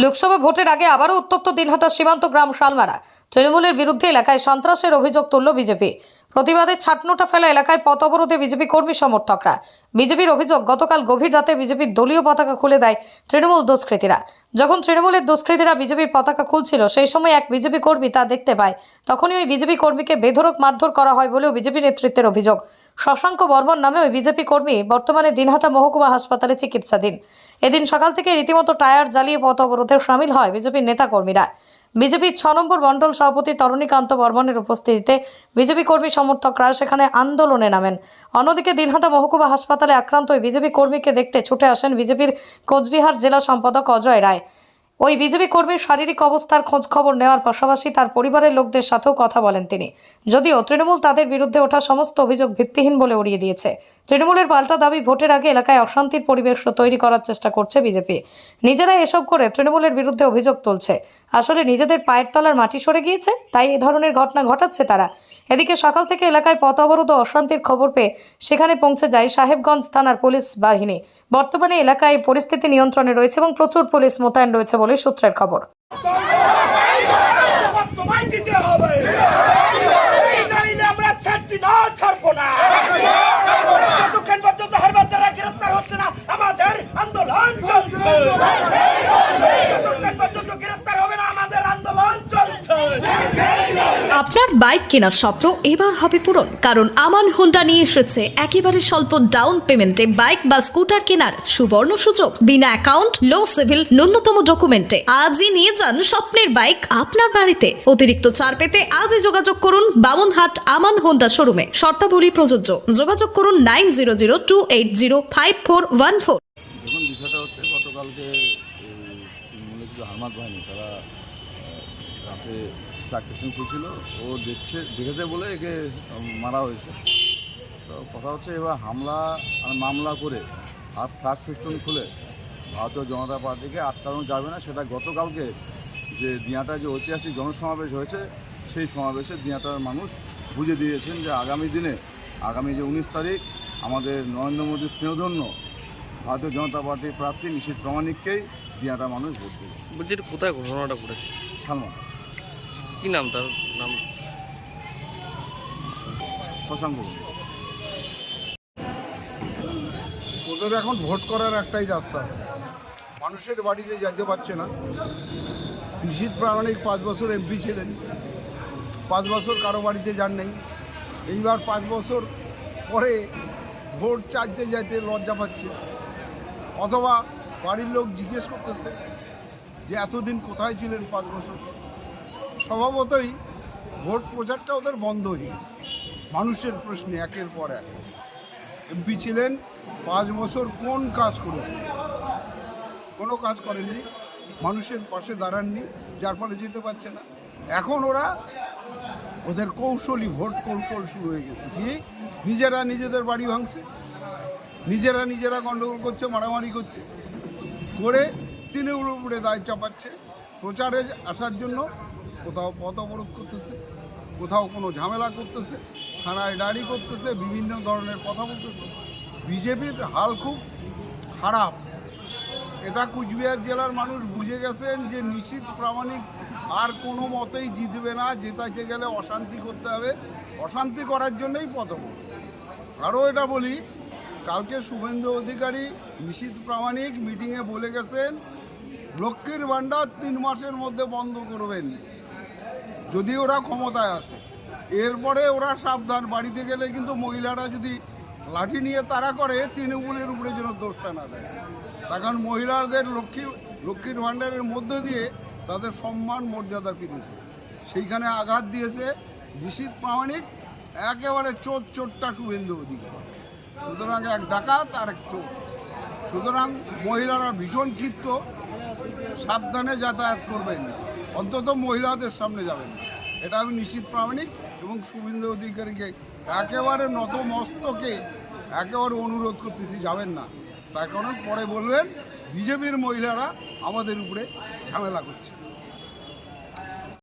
লোকসভা ভোটের আগে আবারও উত্তপ্ত দিনহাটা সীমান্ত গ্রাম শালমারা। তৃণমূলের বিরুদ্ধে এলাকায় সন্ত্রাসের অভিযোগ তুলল বিজেপি। প্রতিবাদে ছাটনোটা ফেলা এলাকায় পথ অবরোধে বিজেপি কর্মী সমর্থকরা। বিজেপির অভিযোগ, গতকাল গভীর রাতে বিজেপির দলীয় পতাকা খুলে দেয় তৃণমূল দুষ্কৃতীরা। যখন তৃণমূলের দুষ্কৃতীরা বিজেপির পতাকা খুলছিল, সেই সময় এক বিজেপি কর্মী তা দেখতে পায়। তখনই ওই বিজেপি কর্মীকে বেধড়ক মারধর করা হয় বলেও বিজেপি নেতৃত্বের অভিযোগ। শশাঙ্ক বর্মন নামে ওই বিজেপি কর্মী বর্তমানে দিনহাটা মহকুমা হাসপাতালে চিকিৎসাধীন। এদিন সকাল থেকে রীতিমতো টায়ার জ্বালিয়ে পথ অবরোধে সামিল হয় বিজেপির নেতাকর্মীরা। বিজেপির 6 নম্বর মণ্ডল সভাপতি তরণীকান্ত বর্মনের উপস্থিতিতে বিজেপি কর্মী সমর্থকরা সেখানে আন্দোলনে নামেন। অন্যদিকে দিনহাটা মহকুমা হাসপাতালে আক্রান্ত ওই বিজেপি কর্মীকে দেখতে ছুটে আসেন বিজেপির কোচবিহার জেলা সম্পাদক অজয় রায়। ওই বিজেপি কর্মীর শারীরিক অবস্থার খোঁজ খবর নেওয়ার পাশাপাশি তার পরিবারের লোকদের সাথেও কথা বলেন তিনি। যদিও তৃণমূল তাদের বিরুদ্ধে ওঠা সমস্ত অভিযোগ ভিত্তিহীন বলে উড়িয়ে দিয়েছে। তৃণমূলের পাল্টা দাবি, ভোটের আগে এলাকায় অশান্তির পরিবেশ তৈরি করার চেষ্টা করছে বিজেপি। নিজেরাই এসব করে তৃণমূলের বিরুদ্ধে অভিযোগ তুলছে। আসলে নিজেদের পায়ের তলার মাটি সরে গিয়েছে, তাই এই ধরনের ঘটনা ঘটাচ্ছে তারা। এদিকে সকাল থেকে এলাকায় পথ অবরোধ ও অশান্তির খবর পেয়ে সেখানে পৌঁছে যায় সাহেবগঞ্জ থানার পুলিশ বাহিনী। বর্তমানে এলাকায় পরিস্থিতি নিয়ন্ত্রণে রয়েছে এবং প্রচুর পুলিশ মোতায়েন রয়েছে বলে সূত্রের খবর। আপনার বাইক কেনার স্বপ্ন এবার হবে পূরণ, কারণ আমান হোন্ডা নিয়ে এসেছে একেবারে স্বল্প ডাউন পেমেন্টে বাইক বা স্কুটার কেনার সুবর্ণ সুযোগ। বিনা অ্যাকাউন্ট, লো সিভিল, ন্যূনতম ডকুমেন্টে আজই নিয়ে যান স্বপ্নের বাইক আপনার বাড়িতে। অতিরিক্ত ছাড় পেতে আজই যোগাযোগ করুন বামনহাট আমান হোন্ডা শোরুমে। শর্তাবলী প্রযোজ্য। যোগাযোগ করুন 9002805414। দেখুন, বিষয়টা হচ্ছে গতকালকে কিছু হারমাত বাহিনী তারা রাতে ট্রাক স্টেশন খুলছিল, ও দেখেছে বলে একে মারা হয়েছে। তো কথা হচ্ছে এবার মামলা করে আর ট্রাক স্টেশন খুলে ভারতীয় জনতা পার্টিকে আটকানো যাবে না। সেটা গতকালকে যে দিনাটায় যে ঐতিহাসিক জনসমাবেশ হয়েছে, সেই সমাবেশে দিনাটার মানুষ বুঝে দিয়েছেন যে আগামী দিনে যে 19 তারিখ আমাদের নরেন্দ্র মোদীর স্নেহধন্য ভারতীয় জনতা পার্টির প্রার্থী নিশীথ প্রামাণিককেই দিনাটার মানুষ ভোট দেবে। বলছি, কোথায় ঘটনাটা ঘটেছে? সালমান। কি নাম তার? নাম শশাঙ্ক। ওদের এখন ভোট করার একটাই রাস্তা আছে, মানুষের বাড়িতে যেতে পারছে না। নিশীথ প্রামাণিক 5 বছর এমপি ছিলেন, 5 বছর কারো বাড়িতে যান নেই। এইবার 5 বছর পরে ভোট চাইতে যাইতে লজ্জা পাচ্ছে, অথবা বাড়ির লোক জিজ্ঞেস করতেছে যে এতদিন কোথায় ছিলেন 5 বছর। স্বভাবতই ভোট প্রচারটা ওদের বন্ধ হয়ে গেছে মানুষের প্রশ্নে একের পর এক। এমপি ছিলেন 5 বছর, কোন কাজ করেছেন? কোনো কাজ করেননি, মানুষের পাশে দাঁড়াননি, যার ফলে যেতে পারছে না। এখন ওদের ভোট কৌশল শুরু হয়ে গেছে। কি, নিজেরা নিজেদের বাড়ি ভাঙছে, নিজেরা গণ্ডগোল করছে, মারামারি করছে, করে তৃণমূলের উপরে দায় চাপাচ্ছে। প্রচারে আসার জন্য কোথাও পথ অবরোধ করতেছে, কোথাও কোনো ঝামেলা করতেছে, থানায় ডায়েরি করতেছে, বিভিন্ন ধরনের কথা বলতেছে। বিজেপির হাল খুব খারাপ। এটা কুচবিহার জেলার মানুষ বুঝে গেছেন যে নিশীথ প্রামাণিক আর কোনো মতেই জিতবে না। জেতাইতে গেলে অশান্তি করতে হবে, অশান্তি করার জন্যই পথ অবরোধ। আরও এটা বলি, কালকে শুভেন্দু অধিকারী নিশীথ প্রামাণিক মিটিংয়ে বলে গেছেন লক্ষ্মীর ভাণ্ডার 3 মাসের মধ্যে বন্ধ করবেন যদি ওরা ক্ষমতায় আসে। এরপরে ওরা সাবধান, বাড়িতে গেলে কিন্তু মহিলারা যদি লাঠি নিয়ে তাড়া করে, তৃণমূলের উপরে যেন দোষটা না দেয়। তার কারণ মহিলাদের লক্ষ্মীর ভাণ্ডারের মধ্য দিয়ে তাদের সম্মান মর্যাদা ফিরেছে, সেইখানে আঘাত দিয়েছে নিশীথ প্রামাণিক। একেবারে চোরটা শুভেন্দু অধিকারী, সুতরাং এক ডাকাত আর এক চোর। সুতরাং মহিলারা ভীষণ ক্ষিপ্ত, সাবধানে যাতায়াত করবেন, অন্তত মহিলাদের সামনে যাবেন না। এটা আমি নিশীথ প্রামাণিক এবং শুভেন্দু অধিকারীকে একেবারে নতমস্তকে একেবারে অনুরোধ করতেছি, যাবেন না। তার কারণ পরে বলবেন বিজেপির মহিলারা আমাদের উপরে ঝামেলা করছে।